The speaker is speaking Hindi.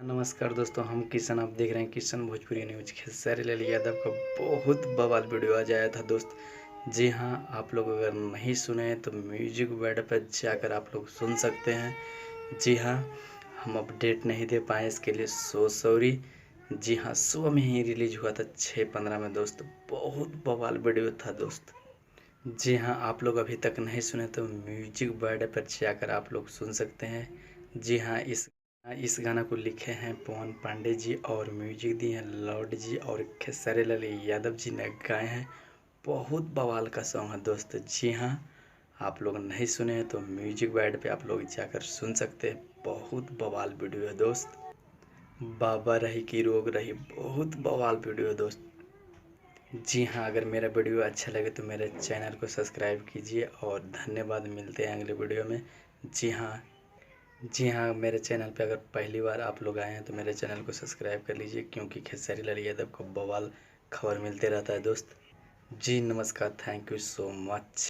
नमस्कार दोस्तों, हम किशन। आप देख रहे हैं किशन भोजपुरी न्यूज। खेसारी लाल यादव का बहुत बवाल वीडियो आज आया था दोस्त। जी हाँ, आप लोग अगर नहीं सुने हैं तो म्यूजिक वर्ड पर जाकर आप लोग सुन सकते हैं। जी हाँ, हम अपडेट नहीं दे पाए, इसके लिए सो सॉरी। जी हाँ, सुबह में ही रिलीज हुआ था 6:15 में दोस्त। बहुत बवाल वीडियो था दोस्त। जी हाँ, आप लोग अभी तक नहीं सुने तो म्यूजिक वर्ड पर जाकर आप लोग सुन सकते हैं। जी हाँ, इस गाना को लिखे हैं पवन पांडे जी और म्यूजिक दिए हैं लॉर्ड जी और खेसारी लाल यादव जी ने गाए हैं। बहुत बवाल का सॉन्ग है दोस्त। जी हाँ, आप लोग नहीं सुने हैं तो म्यूजिक वर्ड पे आप लोग जाकर सुन सकते हैं। बहुत बवाल वीडियो है दोस्त। बाबा रही की रोग रही, बहुत बवाल वीडियो है दोस्त। जी हाँ, अगर मेरा वीडियो अच्छा लगे तो मेरे चैनल को सब्सक्राइब कीजिए और धन्यवाद। मिलते हैं अगले वीडियो में। जी हाँ, जी हाँ, मेरे चैनल पे अगर पहली बार आप लोग आए हैं तो मेरे चैनल को सब्सक्राइब कर लीजिए, क्योंकि खेसारी लाल यादव को बवाल खबर मिलते रहता है दोस्त। जी नमस्कार, थैंक यू सो मच।